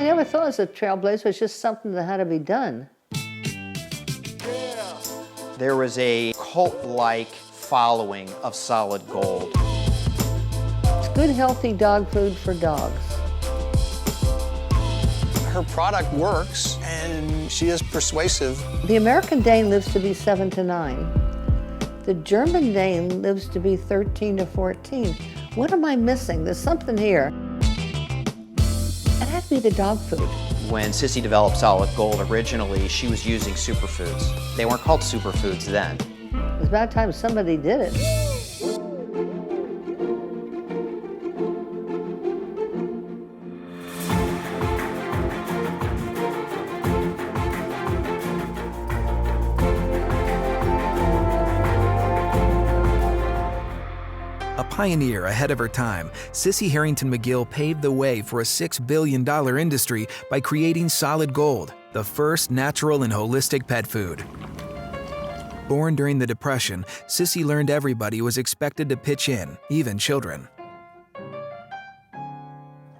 I never thought it was a trailblazer, it's just something that had to be done. There was a cult-like following of Solid Gold. It's good, healthy dog food for dogs. Her product works, and she is persuasive. The American Dane lives to be 7 to 9. The German Dane lives to be 13 to 14. What am I missing? There's something here. It had to be the dog food. When Sissy developed Solid Gold, originally she was using superfoods. They weren't called superfoods then. It was about time somebody did it. A pioneer ahead of her time, Sissy Harrington McGill paved the way for a $6 billion industry by creating Solid Gold, the first natural and holistic pet food. Born during the Depression, Sissy learned everybody was expected to pitch in, even children.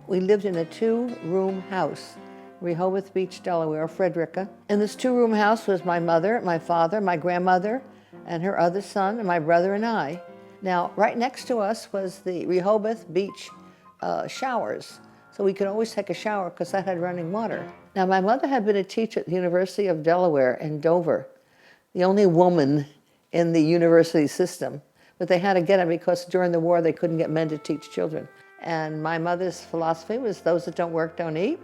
We lived in a 2-room house, Rehoboth Beach, Delaware, Frederica. In this 2-room house was my mother, my father, my grandmother, and her other son, and my brother and I. Now, right next to us was the Rehoboth Beach showers, so we could always take a shower because that had running water. Now, my mother had been a teacher at the University of Delaware in Dover, the only woman in the university system, but they had to get her because during the war they couldn't get men to teach children. And my mother's philosophy was those that don't work don't eat.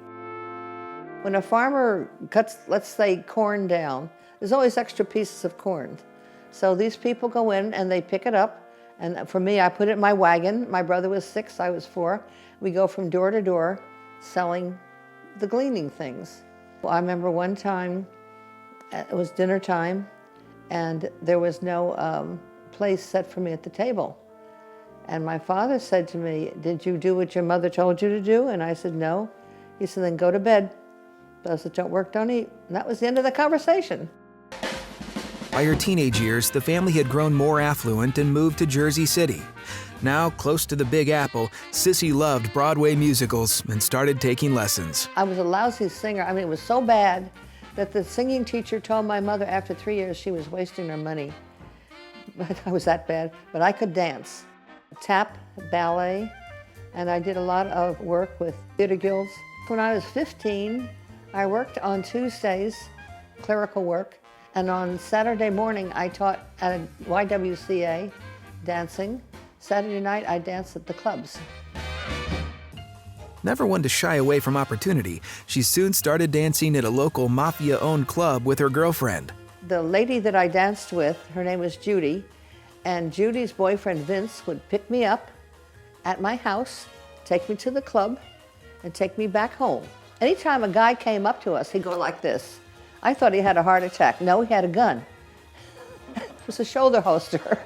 When a farmer cuts, let's say, corn down, there's always extra pieces of corn. So these people go in and they pick it up. And for me, I put it in my wagon. My brother was 6, I was 4. We go from door to door selling the gleaning things. Well, I remember one time, it was dinner time, and there was no place set for me at the table. And my father said to me, "Did you do what your mother told you to do?" And I said, "No." He said, "Then go to bed. Those that don't work don't eat." And that was the end of the conversation. By her teenage years, the family had grown more affluent and moved to Jersey City. Now, close to the Big Apple, Sissy loved Broadway musicals and started taking lessons. I was a lousy singer. I mean, it was so bad that the singing teacher told my mother after 3 years she was wasting her money. But I was that bad. But I could dance. Tap, ballet, and I did a lot of work with theater guilds. When I was 15, I worked on Tuesdays, clerical work, and on Saturday morning I taught at a YWCA dancing. Saturday night I danced at the clubs. Never one to shy away from opportunity, she soon started dancing at a local mafia-owned club with her girlfriend. The lady that I danced with, her name was Judy, and Judy's boyfriend Vince would pick me up at my house, take me to the club, and take me back home. Anytime a guy came up to us, he'd go like this. I thought he had a heart attack. No, he had a gun. It was a shoulder holster.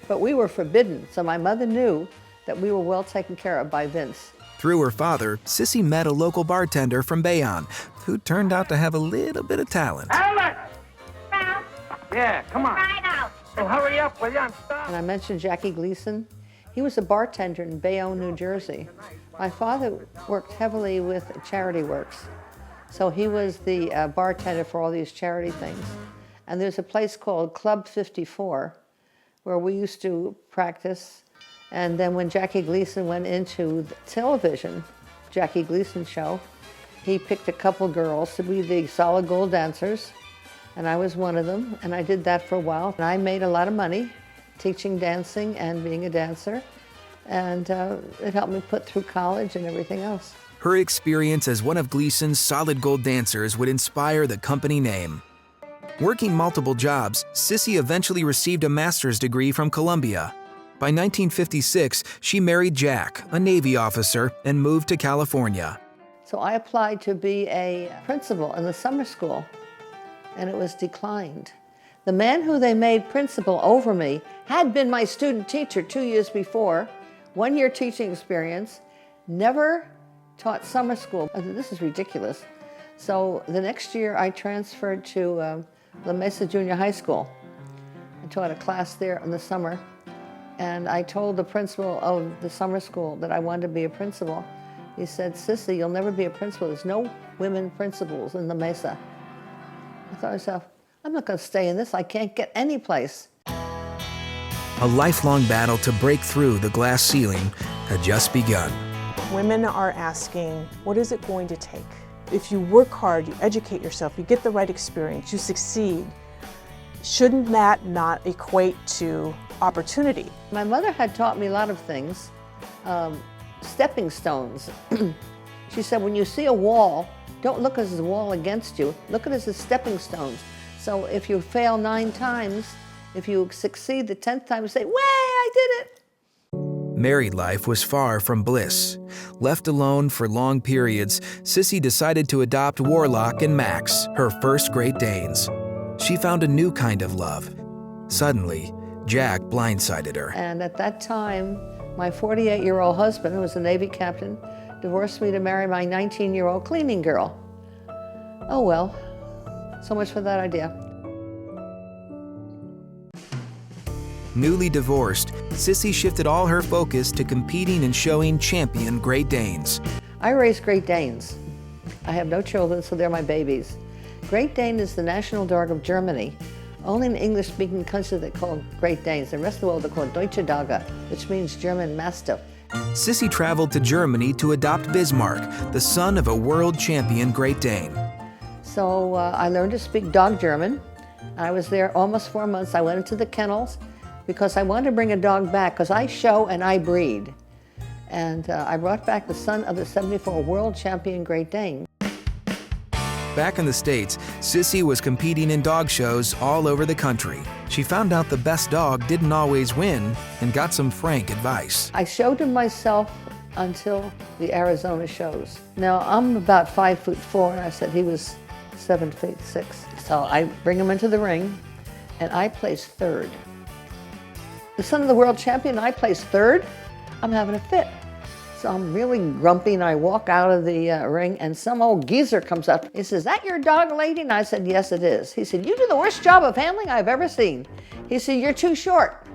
But we were forbidden, so my mother knew that we were well taken care of by Vince. Through her father, Sissy met a local bartender from Bayonne who turned out to have a little bit of talent. Alex! Yeah, come on. Right out. Oh, hurry up, will you? I'm starving. And I mentioned Jackie Gleason. He was a bartender in Bayonne, New Jersey. My father worked heavily with Charity Works. So he was the bartender for all these charity things. And there's a place called Club 54 where we used to practice. And then when Jackie Gleason went into the television, Jackie Gleason show, he picked a couple girls to be the Solid Gold dancers. And I was one of them, and I did that for a while. And I made a lot of money teaching dancing and being a dancer. And it helped me put through college and everything else. Her experience as one of Gleason's Solid Gold dancers would inspire the company name. Working multiple jobs, Sissy eventually received a master's degree from Columbia. By 1956, she married Jack, a Navy officer, and moved to California. So I applied to be a principal in the summer school, and it was declined. The man who they made principal over me had been my student teacher 2 years before, 1 year teaching experience, never taught summer school. I said, this is ridiculous. So the next year I transferred to La Mesa Junior High School. I taught a class there in the summer, and I told the principal of the summer school that I wanted to be a principal. He said, Sissy, you'll never be a principal. There's no women principals in the Mesa. I thought to myself, I'm not going to stay in this. I can't get any place. A lifelong battle to break through the glass ceiling had just begun. Women are asking, what is it going to take? If you work hard, you educate yourself, you get the right experience, you succeed, shouldn't that not equate to opportunity? My mother had taught me a lot of things, stepping stones. She said, when you see a wall, don't look as a wall against you, look at it as stepping stones. So if you fail 9 times, if you succeed the 10th time, you say, way, I did it. Married life was far from bliss. Left alone for long periods, Sissy decided to adopt Warlock and Max, her first Great Danes. She found a new kind of love. Suddenly, Jack blindsided her. And at that time, my 48-year-old husband, who was a Navy captain, divorced me to marry my 19-year-old cleaning girl. Oh well, so much for that idea. Newly divorced, Sissy shifted all her focus to competing and showing champion Great Danes. I raise Great Danes. I have no children, so they're my babies. Great Dane is the national dog of Germany. Only in English-speaking countries they call Great Danes. The rest of the world they call Deutsche Dogge, which means German Mastiff. Sissy traveled to Germany to adopt Bismarck, the son of a world champion Great Dane. So I learned to speak dog German. I was there almost 4 months. I went into the kennels because I wanted to bring a dog back because I show and I breed. And I brought back the son of the 74 world champion Great Dane. Back in the States, Sissy was competing in dog shows all over the country. She found out the best dog didn't always win and got some frank advice. I showed him myself until the Arizona shows. Now I'm about 5'4", and I said he was 7'6". So I bring him into the ring and I place third. The son of the world champion, I place third. I'm having a fit. So I'm really grumpy and I walk out of the ring and some old geezer comes up. He says, "Is that your dog, lady?" And I said, "Yes, it is." He said, "You do the worst job of handling I've ever seen." He said, "You're too short."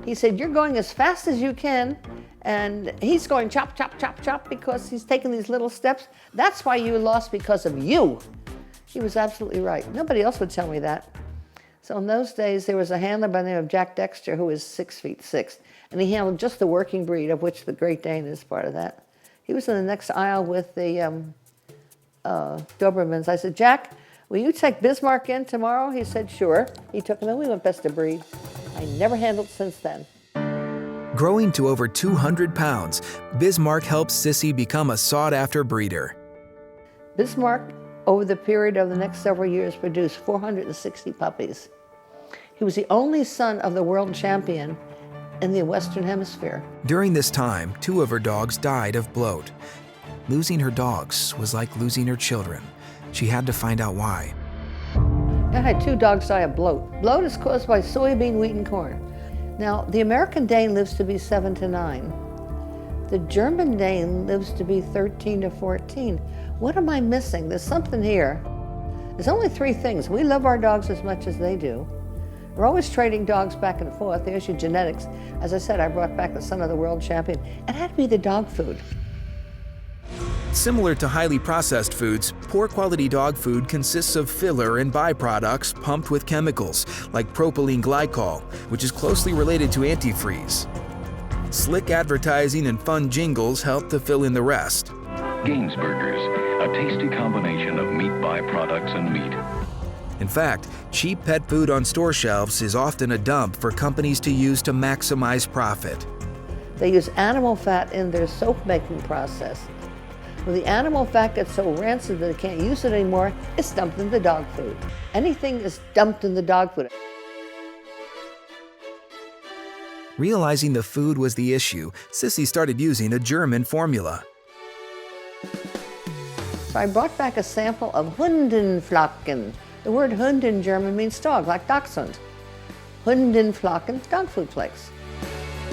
He said, "You're going as fast as you can." And he's going chop, chop, chop, chop because he's taking these little steps. That's why you lost, because of you. He was absolutely right. Nobody else would tell me that. So in those days, there was a handler by the name of Jack Dexter who was 6'6", and he handled just the working breed, of which the Great Dane is part of that. He was in the next aisle with the Dobermans. I said, "Jack, will you take Bismarck in tomorrow?" He said, "Sure." He took him and we went best of breed. I never handled since then. Growing to over 200 pounds, Bismarck helped Sissy become a sought-after breeder. Bismarck, over the period of the next several years, produced 460 puppies. He was the only son of the world champion in the Western Hemisphere. During this time, 2 of her dogs died of bloat. Losing her dogs was like losing her children. She had to find out why. I had 2 dogs die of bloat. Bloat is caused by soybean, wheat, and corn. Now, the American Dane lives to be 7 to 9. The German Dane lives to be 13 to 14. What am I missing? There's something here. There's only 3 things. We love our dogs as much as they do. We're always trading dogs back and forth. There's your genetics. As I said, I brought back the son of the world champion. It had to be the dog food. Similar to highly processed foods, poor quality dog food consists of filler and byproducts pumped with chemicals, like propylene glycol, which is closely related to antifreeze. Slick advertising and fun jingles help to fill in the rest. Gainsburgers, a tasty combination of meat byproducts and meat. In fact, cheap pet food on store shelves is often a dump for companies to use to maximize profit. They use animal fat in their soap-making process. When the animal fat gets so rancid that they can't use it anymore, it's dumped in the dog food. Anything is dumped in the dog food. Realizing the food was the issue, Sissy started using a German formula. So I brought back a sample of Hund-N-Flocken. The word Hund in German means dog, like Dachshund. Hund-N-Flocken dog food flakes.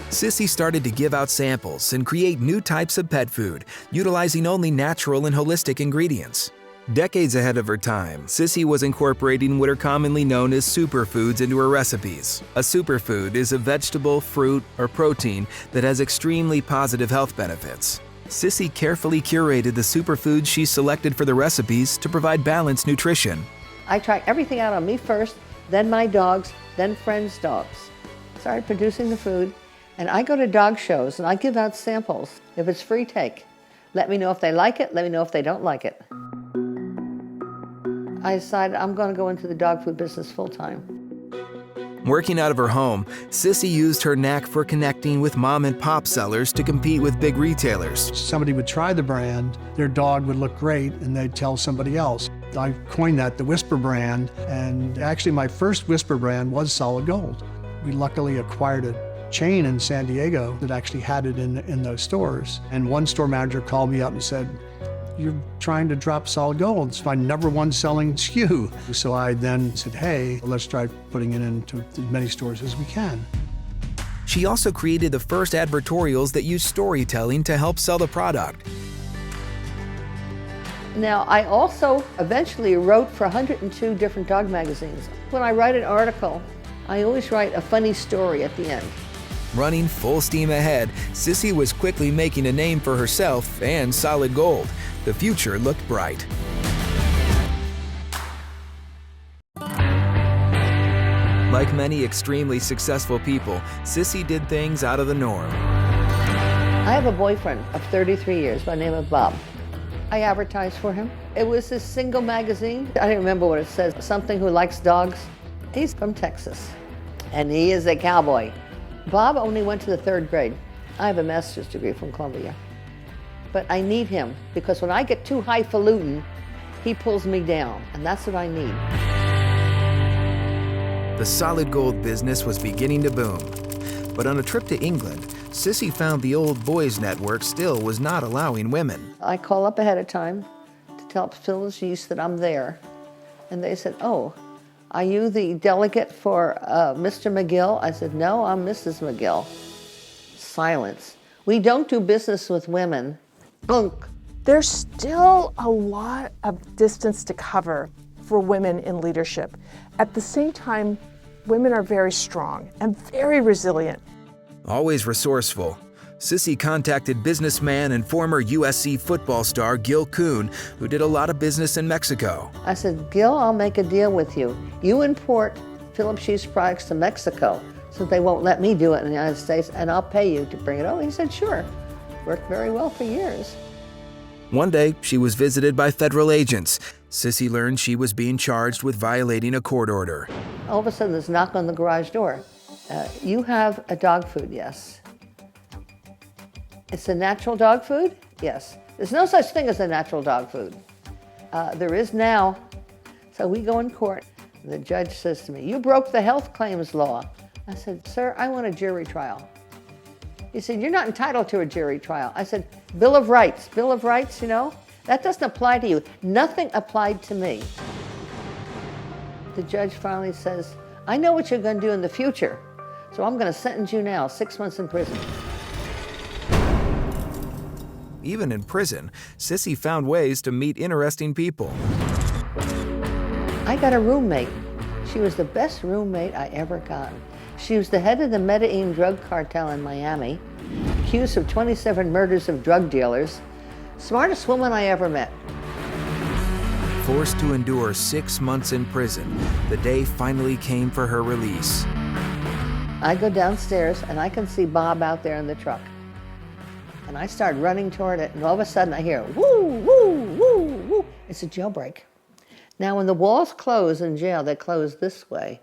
Sissy started to give out samples and create new types of pet food, utilizing only natural and holistic ingredients. Decades ahead of her time, Sissy was incorporating what are commonly known as superfoods into her recipes. A superfood is a vegetable, fruit, or protein that has extremely positive health benefits. Sissy carefully curated the superfoods she selected for the recipes to provide balanced nutrition. I try everything out on me first, then my dogs, then friends' dogs. Started producing the food, and I go to dog shows and I give out samples. If it's free, take. Let me know if they like it, let me know if they don't like it. I decided I'm going to go into the dog food business full time. Working out of her home, Sissy used her knack for connecting with mom and pop sellers to compete with big retailers. Somebody would try the brand, their dog would look great, and they'd tell somebody else. I coined that the Whisper brand, and actually my first Whisper brand was Solid Gold. We luckily acquired a chain in San Diego that actually had it in those stores. And one store manager called me up and said, "You're trying to drop Solid Gold. It's my #1 selling SKU." So I then said, hey, let's try putting it into as many stores as we can. She also created the first advertorials that used storytelling to help sell the product. Now, I also eventually wrote for 102 different dog magazines. When I write an article, I always write a funny story at the end. Running full steam ahead, Sissy was quickly making a name for herself and Solid Gold. The future looked bright. Like many extremely successful people, Sissy did things out of the norm. I have a boyfriend of 33 years by the name of Bob. I advertised for him. It was this single magazine. I don't remember what it says. Something who likes dogs. He's from Texas, and he is a cowboy. Bob only went to the 3rd grade. I have a master's degree from Columbia. But I need him, because when I get too highfalutin, he pulls me down, and that's what I need. The Solid Gold business was beginning to boom. But on a trip to England, Sissy found the old boys network still was not allowing women. I call up ahead of time to tell Phyllis Yeast that I'm there. And they said, "Oh, are you the delegate for Mr. McGill?" I said, "No, I'm Mrs. McGill." Silence. "We don't do business with women." Bunk. There's still a lot of distance to cover for women in leadership. At the same time, women are very strong and very resilient. Always resourceful, Sissy contacted businessman and former USC football star Gil Kuhn, who did a lot of business in Mexico. I said, "Gil, I'll make a deal with you. You import Phillips Yeast products to Mexico, so they won't let me do it in the United States, and I'll pay you to bring it over." He said, "Sure." Worked very well for years. One day, she was visited by federal agents. Sissy learned she was being charged with violating a court order. All of a sudden, there's a knock on the garage door. "You have a dog food?" "Yes." "It's a natural dog food?" "Yes." "There's no such thing as a natural dog food." There is now." So we go in court. The judge says to me, "You broke the health claims law." I said, "Sir, I want a jury trial." He said, "You're not entitled to a jury trial." I said, Bill of Rights, you know? That doesn't apply to you. Nothing applied to me. The judge finally says, "I know what you're going to do in the future, so I'm going to sentence you now, 6 months in prison." Even in prison, Sissy found ways to meet interesting people. I got a roommate. She was the best roommate I ever got. She was the head of the Medellin drug cartel in Miami, accused of 27 murders of drug dealers. Smartest woman I ever met. Forced to endure 6 months in prison, the day finally came for her release. I go downstairs and I can see Bob out there in the truck. And I start running toward it, and all of a sudden I hear, woo, woo, woo, woo. It's a jailbreak. Now when the walls close in jail, they close this way.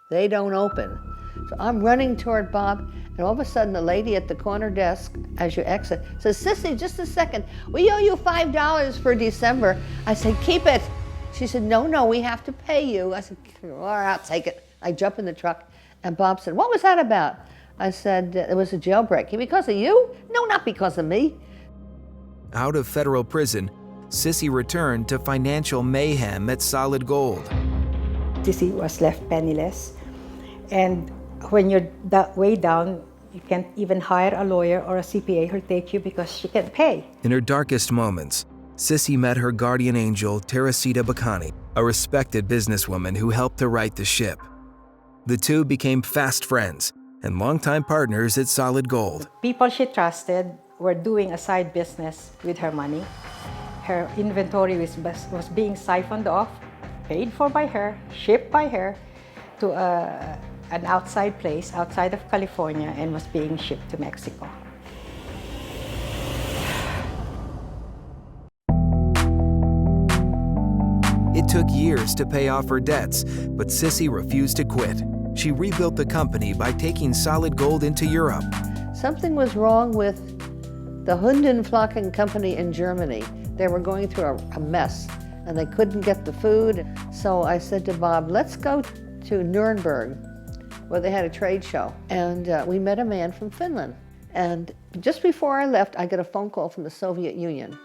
They don't open. So I'm running toward Bob, and all of a sudden the lady at the corner desk, as you exit, says, "Sissy, just a second, we owe you $5 for December." I said, "Keep it." She said, no, we have to pay you." I said, "All right, I'll take it." I jump in the truck, and Bob said, "What was that about?" I said, "It was a jailbreak." "Because of you?" "No, not because of me." Out of federal prison, Sissy returned to financial mayhem at Solid Gold. Sissy was left penniless, and when you're that way down, you can't even hire a lawyer or a CPA who'll take you because she can't pay. In her darkest moments, Sissy met her guardian angel, Teresita Bacani, a respected businesswoman who helped to right the ship. The two became fast friends and longtime partners at Solid Gold. People she trusted were doing a side business with her money. Her inventory was being siphoned off, paid for by her, shipped by her to an outside place outside of California, and was being shipped to Mexico. It took years to pay off her debts, but Sissy refused to quit. She rebuilt the company by taking Solid Gold into Europe. Something was wrong with the Hund-N-Flocken company in Germany. They were going through a mess, and they couldn't get the food. So I said to Bob, let's go to Nuremberg, where they had a trade show. And we met a man from Finland. And just before I left, I got a phone call from the Soviet Union.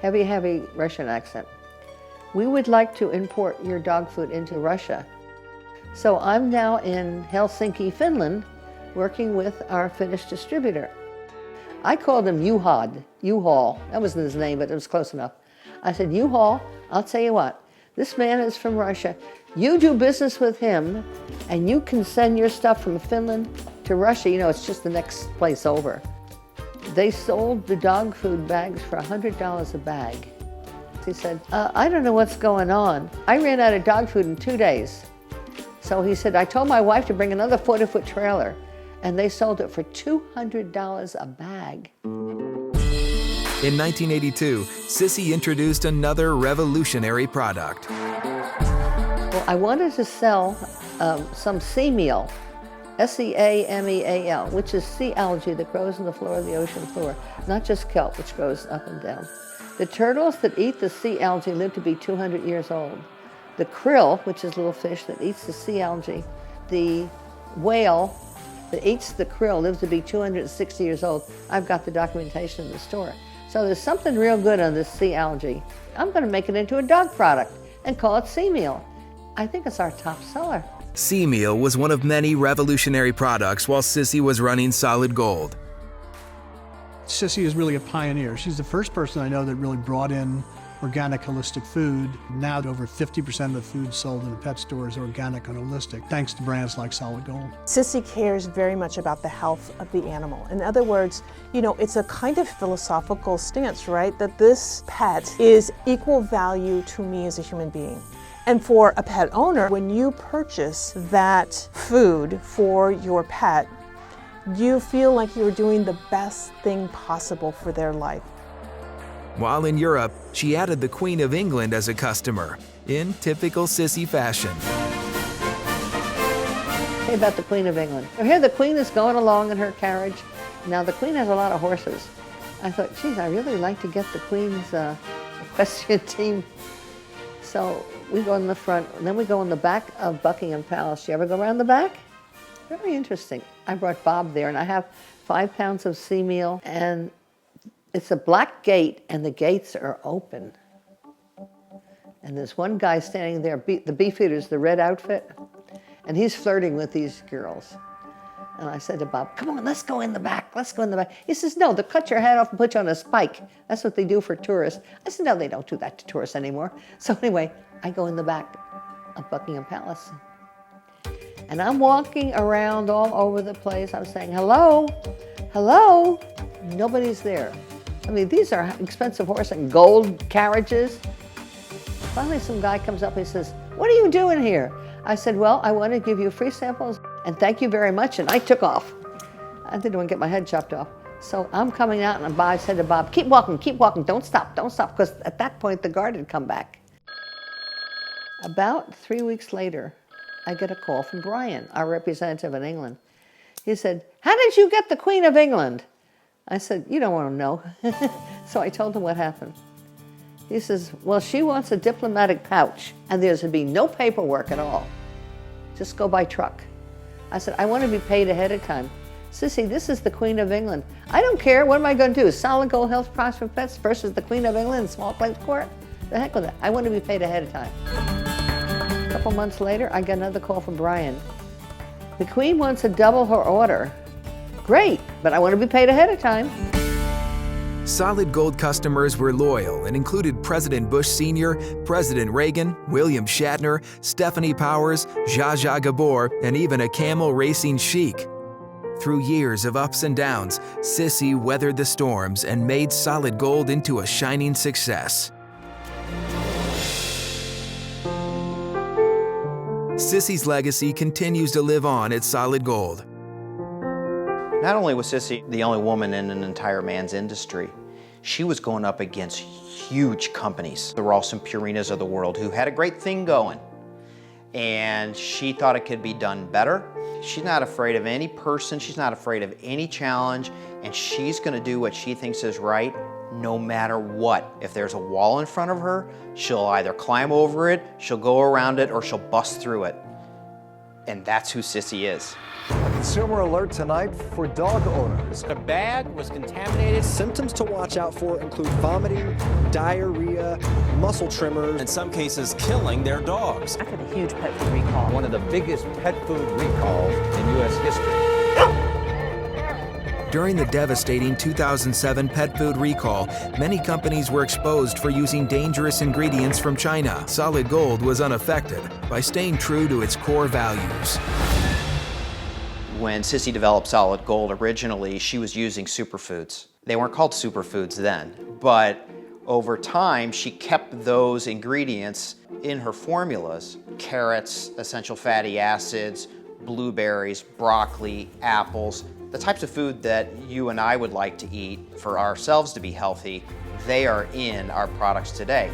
Heavy Russian accent. We would like to import your dog food into Russia. So I'm now in Helsinki, Finland, working with our Finnish distributor. I called him U-Haul. That wasn't his name, but it was close enough. I said, U-Haul, I'll tell you what, this man is from Russia. You do business with him, and you can send your stuff from Finland to Russia. You know, it's just the next place over. They sold the dog food bags for $100 a bag. He said, I don't know what's going on. I ran out of dog food in 2 days. So he said, I told my wife to bring another 40-foot trailer, and they sold it for $200 a bag. In 1982, Sissy introduced another revolutionary product. Well, I wanted to sell some sea meal, S-E-A-M-E-A-L, which is sea algae that grows in the floor of the ocean floor, not just kelp, which grows up and down. The turtles that eat the sea algae live to be 200 years old. The krill, which is a little fish that eats the sea algae, the whale that eats the krill lives to be 260 years old. I've got the documentation in the store. So there's something real good on this sea algae. I'm going to make it into a dog product and call it Sea Meal. I think it's our top seller. Sea Meal was one of many revolutionary products while Sissy was running Solid Gold. Sissy is really a pioneer. She's the first person I know that really brought in organic holistic food. Now over 50% of the food sold in a pet store is organic and holistic, thanks to brands like Solid Gold. Sissy cares very much about the health of the animal. In other words, you know, it's a kind of philosophical stance, right? That this pet is equal value to me as a human being. And for a pet owner, when you purchase that food for your pet, you feel like you're doing the best thing possible for their life. While in Europe, she added the Queen of England as a customer, in typical Sissy fashion. Hey, about the Queen of England. So here the Queen is going along in her carriage. Now the Queen has a lot of horses. I thought, geez, I really like to get the Queen's equestrian team. So we go in the front, and then we go in the back of Buckingham Palace. You ever go around the back? Very interesting. I brought Bob there, and I have 5 pounds of sea meal, and it's a black gate, and the gates are open. And there's one guy standing there, the beefeater's the red outfit, and he's flirting with these girls. And I said to Bob, come on, let's go in the back, let's go in the back. He says, no, they'll cut your head off and put you on a spike. That's what they do for tourists. I said, no, they don't do that to tourists anymore. So anyway, I go in the back of Buckingham Palace. And I'm walking around all over the place. I'm saying, hello, hello. Nobody's there. I mean, these are expensive horses and gold carriages. Finally, some guy comes up and he says, what are you doing here? I said, well, I want to give you free samples and thank you very much. And I took off. I didn't want to get my head chopped off. So I'm coming out and I said to Bob, keep walking, don't stop, because at that point the guard had come back. About 3 weeks later, I get a call from Brian, our representative in England. He said, how did you get the Queen of England? I said, you don't want to know. So I told him what happened. He says, well, she wants a diplomatic pouch, and there's to be no paperwork at all. Just go by truck. I said, I want to be paid ahead of time. Sissy, this is the Queen of England. I don't care. What am I going to do? Solid Gold Health Products for Pets versus the Queen of England in small claims court? The heck with that. I want to be paid ahead of time. A couple months later, I got another call from Brian. The Queen wants to double her order. Great, but I want to be paid ahead of time. Solid Gold customers were loyal and included President Bush Sr., President Reagan, William Shatner, Stephanie Powers, Zsa Zsa Gabor, and even a camel racing sheik. Through years of ups and downs, Sissy weathered the storms and made Solid Gold into a shining success. Sissy's legacy continues to live on at Solid Gold. Not only was Sissy the only woman in an entire man's industry, she was going up against huge companies, the Ralston Purinas of the world, who had a great thing going. And she thought it could be done better. She's not afraid of any person, she's not afraid of any challenge, and she's gonna do what she thinks is right, no matter what. If there's a wall in front of her, she'll either climb over it, she'll go around it, or she'll bust through it. And that's who Sissy is. A consumer alert tonight for dog owners. The bag was contaminated. Symptoms to watch out for include vomiting, diarrhea, muscle tremors. In some cases, killing their dogs. I've had a huge pet food recall. One of the biggest pet food recalls in U.S. history. During the devastating 2007 pet food recall, many companies were exposed for using dangerous ingredients from China. Solid Gold was unaffected by staying true to its core values. When Sissy developed Solid Gold, originally she was using superfoods. They weren't called superfoods then, but over time she kept those ingredients in her formulas. Carrots, essential fatty acids, blueberries, broccoli, apples, the types of food that you and I would like to eat for ourselves to be healthy, they are in our products today.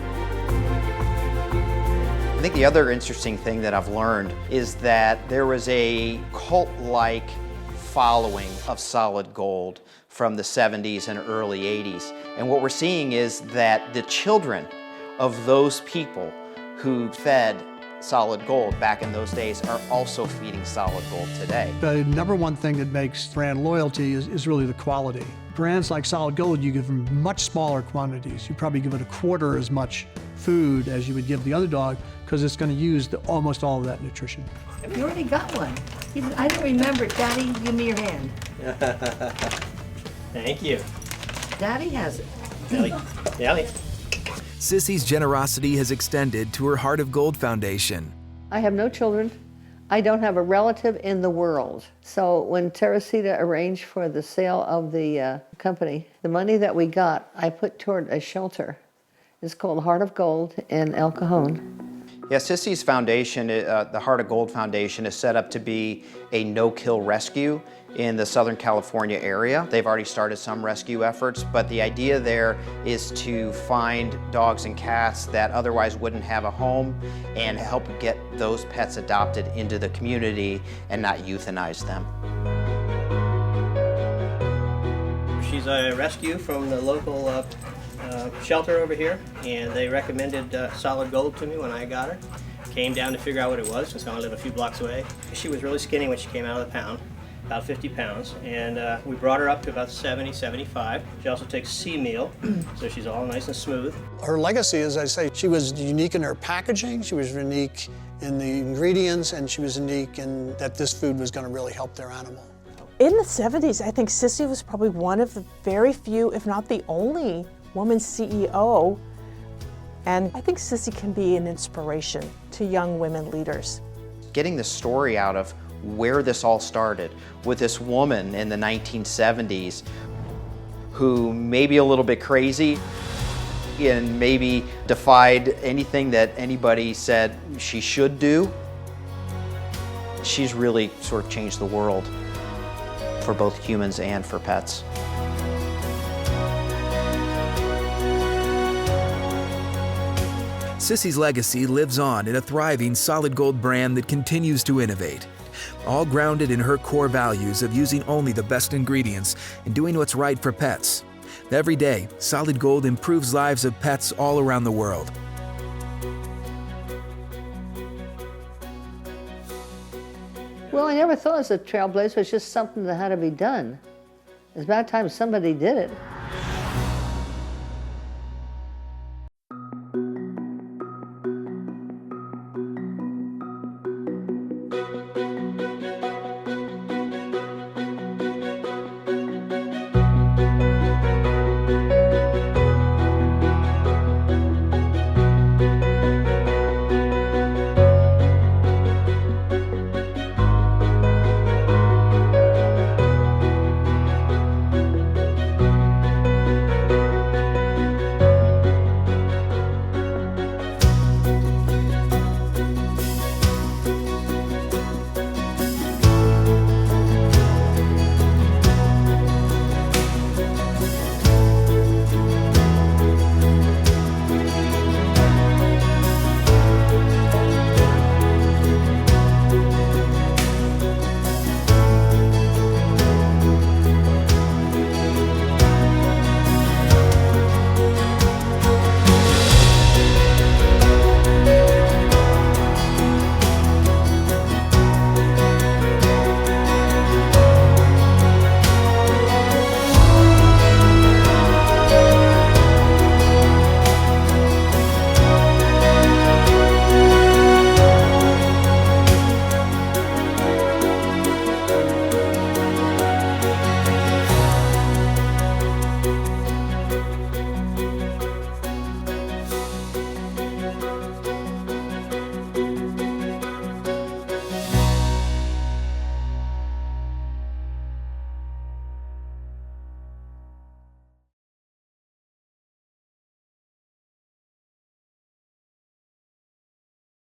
I think the other interesting thing that I've learned is that there was a cult-like following of Solid Gold from the 70s and early 80s. And what we're seeing is that the children of those people who fed Solid Gold back in those days are also feeding Solid Gold today. The number one thing that makes brand loyalty is really the quality. Brands like Solid Gold, you give them much smaller quantities. You probably give it a quarter as much food as you would give the other dog because it's going to use almost all of that nutrition. You already got one. I don't remember it. Daddy, give me your hand. Thank you. Daddy has it. Ellie. Sissy's generosity has extended to her Heart of Gold Foundation. I have no children. I don't have a relative in the world. So when Teresita arranged for the sale of the company, the money that we got, I put toward a shelter. It's called Heart of Gold in El Cajon. Yeah, Sissy's foundation, the Heart of Gold Foundation, is set up to be a no-kill rescue in the Southern California area. They've already started some rescue efforts, but the idea there is to find dogs and cats that otherwise wouldn't have a home and help get those pets adopted into the community and not euthanize them. She's a rescue from the local shelter over here, and they recommended Solid Gold to me when I got her. Came down to figure out what it was, since I only live a few blocks away. She was really skinny when she came out of the pound, about 50 pounds, and we brought her up to about 70, 75. She also takes sea meal, so she's all nice and smooth. Her legacy, as I say, she was unique in her packaging, she was unique in the ingredients, and she was unique in that this food was going to really help their animal. In the 70s, I think Sissy was probably one of the very few, if not the only, woman CEO. And I think Sissy can be an inspiration to young women leaders. Getting the story out of where this all started with this woman in the 1970s who may be a little bit crazy and maybe defied anything that anybody said she should do. She's really sort of changed the world for both humans and for pets. Sissy's legacy lives on in a thriving Solid Gold brand that continues to innovate, all grounded in her core values of using only the best ingredients and doing what's right for pets. Every day, Solid Gold improves lives of pets all around the world. Well, I never thought it was a trailblazer. It was just something that had to be done. It's about time somebody did it.